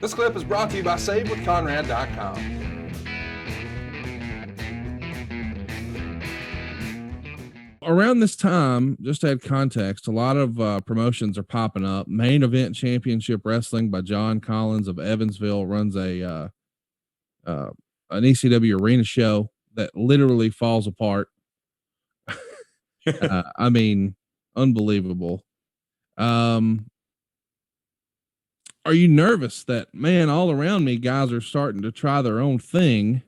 This clip is brought to you by SaveWithConrad.com. Around this time, just to add context, a lot of promotions are popping up. Main Event Championship Wrestling by John Collins of Evansville runs an ECW arena show that literally falls apart. I mean, unbelievable. Are you nervous that, man, all around me, guys are starting to try their own thing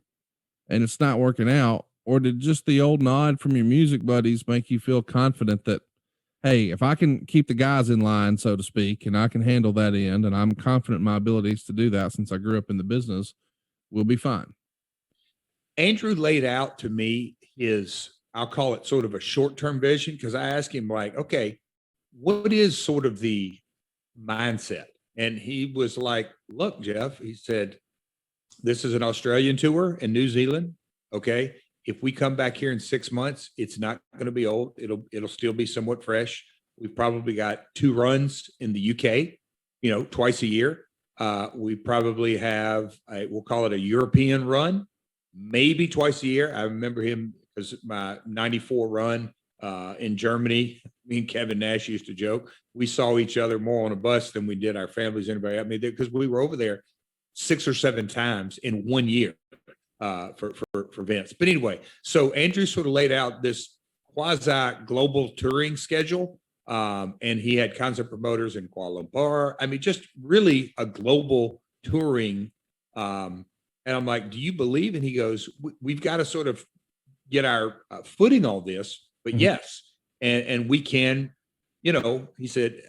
and it's not working out? Or did just the old nod from your music buddies make you feel confident that, hey, if I can keep the guys in line, so to speak, and I can handle that end, and I'm confident in my abilities to do that since I grew up in the business, we'll be fine? Andrew laid out to me his, I'll call it sort of a short-term vision, because I asked him, like, okay, what is sort of the mindset? And he was like, look, Jeff, he said, this is an Australian tour in New Zealand. Okay. If we come back here in 6 months, it's not going to be old. It'll still be somewhat fresh. We've probably got 2 runs in the UK, twice a year. We probably have, we'll call it a European run, maybe twice a year. I remember him because my 94 run in Germany, me and Kevin Nash used to joke. We saw each other more on a bus than we did our families. Anybody? I mean, because we were over there 6 or 7 times in 1 year. For Vince. But anyway, so Andrew sort of laid out this quasi global touring schedule. And he had concert promoters in Kuala Lumpur. I mean, just really a global touring. And I'm like, do you believe? And he goes, we've got to sort of get our footing on this, but yes. And we can, he said,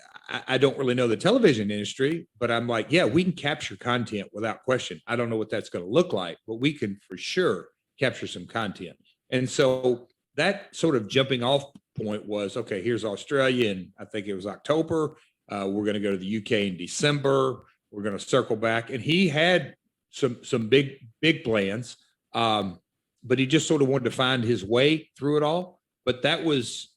I don't really know the television industry, but I'm like, yeah, we can capture content without question. I don't know what that's going to look like, but we can for sure capture some content. And so that sort of jumping off point was, okay, here's Australia. And I think it was October. We're going to go to the UK in December. We're going to circle back. And he had some big plans. But he just sort of wanted to find his way through it all. But that was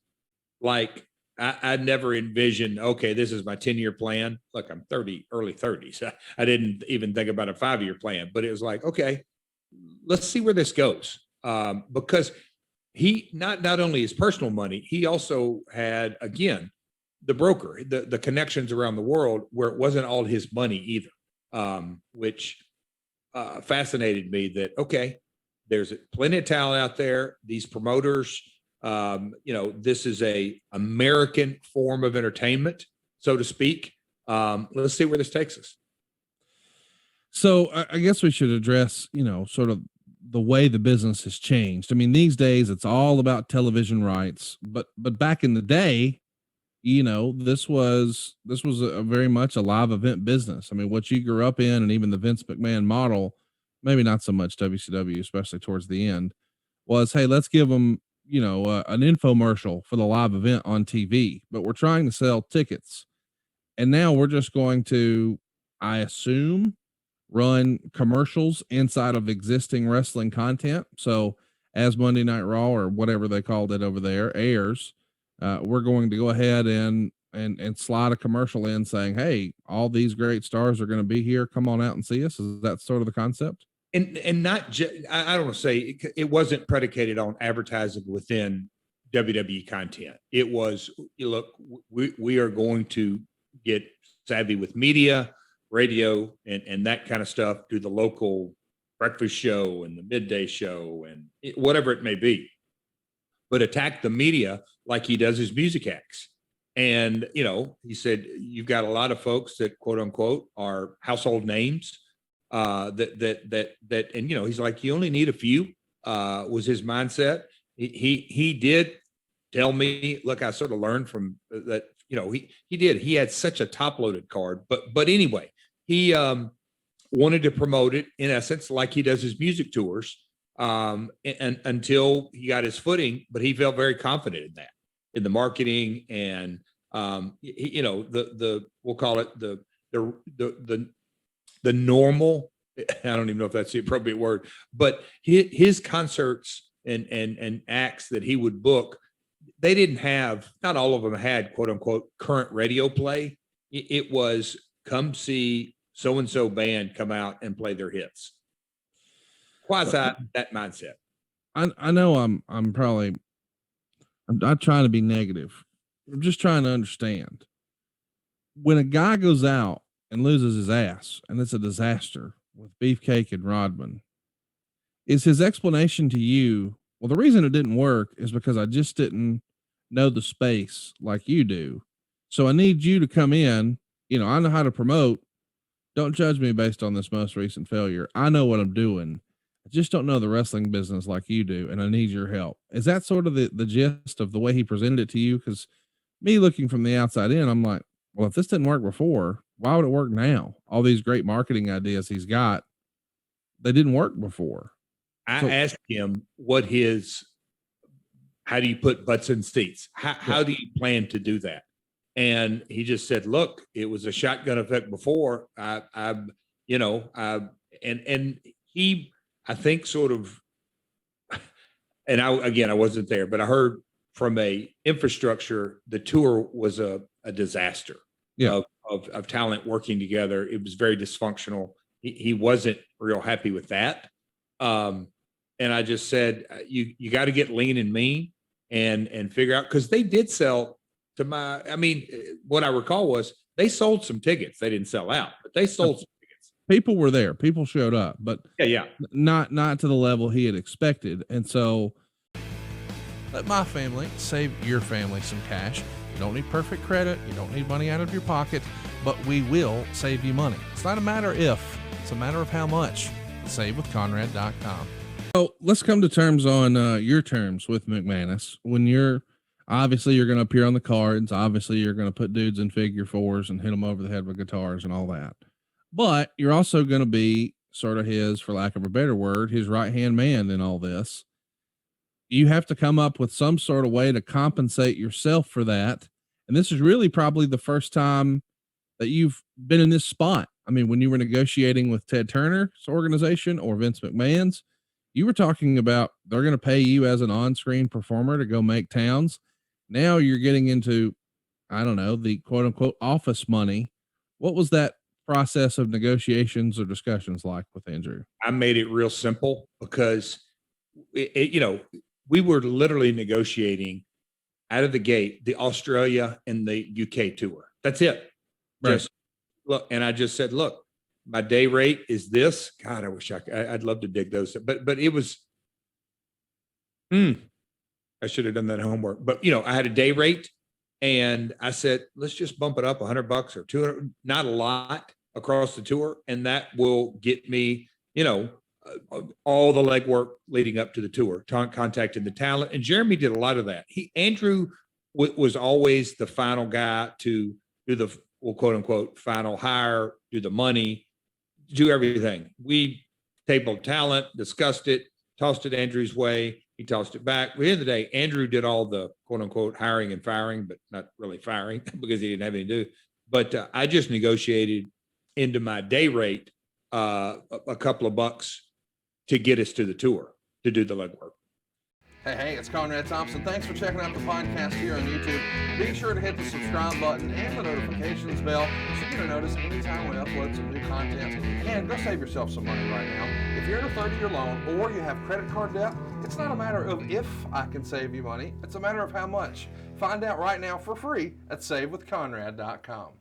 like, I never envisioned, okay, this is my 10-year plan. Look, I'm 30, early 30s. I didn't even think about a 5-year plan, but it was like, okay, let's see where this goes. Because he, not only his personal money, he also had, again, the broker, the connections around the world where it wasn't all his money either, which fascinated me that, okay, there's plenty of talent out there. These promoters, this is a American form of entertainment, so to speak. Let's see where this takes us. So I guess we should address, sort of the way the business has changed. I mean, these days it's all about television rights, but back in the day, this was a very much a live event business. I mean, what you grew up in, and even the Vince McMahon model, maybe not so much WCW, especially towards the end, was, hey, let's give them, an infomercial for the live event on TV, but we're trying to sell tickets. And now we're just going to, I assume, run commercials inside of existing wrestling content. So as Monday Night Raw, or whatever they called it over there, airs, we're going to go ahead and slide a commercial in saying, hey, all these great stars are going to be here. Come on out and see us. Is that sort of the concept? And not just, I don't want to say it wasn't predicated on advertising within WWE content. It was, look, we are going to get savvy with media, radio, and that kind of stuff, do the local breakfast show and the midday show and whatever it may be, but attack the media like he does his music acts. And, he said, you've got a lot of folks that, quote unquote, are household names. And he's like, you only need a few, was his mindset. He did tell me, look, I sort of learned from that, he had such a top loaded card, but anyway, he, wanted to promote it in essence, like he does his music tours, and until he got his footing, but he felt very confident in that, in the marketing and, we'll call it the normal, I don't even know if that's the appropriate word, but his concerts and acts that he would book, they didn't have, not all of them had, quote unquote, current radio play. It was come see so-and-so band come out and play their hits. Quasi that mindset. I know I'm not trying to be negative. I'm just trying to understand. When a guy goes out and loses his ass and it's a disaster with Beefcake and Rodman, is his explanation to you, well, the reason it didn't work is because I just didn't know the space like you do. So I need you to come in. I know how to promote. Don't judge me based on this most recent failure. I know what I'm doing. I just don't know the wrestling business like you do, and I need your help. Is that sort of the gist of the way he presented it to you? Because me looking from the outside in, I'm like, well, if this didn't work before, why would it work now? All these great marketing ideas he's got, they didn't work before. I asked him how do you put butts in seats? How do you plan to do that? And he just said, look, it was a shotgun effect before. And he, I think sort of, and I wasn't there, but I heard from a infrastructure, the tour was a disaster of talent working together. It was very dysfunctional. He wasn't real happy with that. And I just said, you got to get lean and mean and figure out, because they did sell what I recall was they sold some tickets. They didn't sell out, but they sold some tickets. People were there. People showed up, but yeah, not to the level he had expected. And so let my family save your family some cash. You don't need perfect credit. You don't need money out of your pocket, but we will save you money. It's not a matter if, it's a matter of how much. SaveWithConrad.com. So let's come to terms on your terms with McManus. When you're going to appear on the cards. Obviously, you're going to put dudes in figure fours and hit them over the head with guitars and all that. But you're also going to be sort of his, for lack of a better word, his right-hand man in all this. You have to come up with some sort of way to compensate yourself for that. And this is really probably the first time that you've been in this spot. I mean, when you were negotiating with Ted Turner's organization or Vince McMahon's, you were talking about they're going to pay you as an on-screen performer to go make towns. Now you're getting into, I don't know, the quote unquote office money. What was that process of negotiations or discussions like with Andrew? I made it real simple because we were literally negotiating out of the gate, the Australia and the UK tour. That's it. Right. Just look. And I just said, look, my day rate is this. God, I wish I'd love to dig those, but it was, I should have done that homework, but I had a day rate and I said, let's just bump it up $100 or $200, not a lot across the tour. And that will get me, all the legwork leading up to the tour, contacting the talent. And Jeremy did a lot of that. Andrew was always the final guy to do the, quote unquote, final hire, do the money, do everything. We tabled talent, discussed it, tossed it Andrew's way. He tossed it back. At the end of the day, Andrew did all the quote unquote hiring and firing, but not really firing because he didn't have anything to do. But I just negotiated into my day rate a couple of bucks to get us to the tour, to do the legwork. Hey, it's Conrad Thompson. Thanks for checking out the podcast here on YouTube. Be sure to hit the subscribe button and the notifications bell so you get a notice anytime we upload some new content. And go save yourself some money right now. If you're in a 30-year loan or you have credit card debt, it's not a matter of if I can save you money. It's a matter of how much. Find out right now for free at SaveWithConrad.com.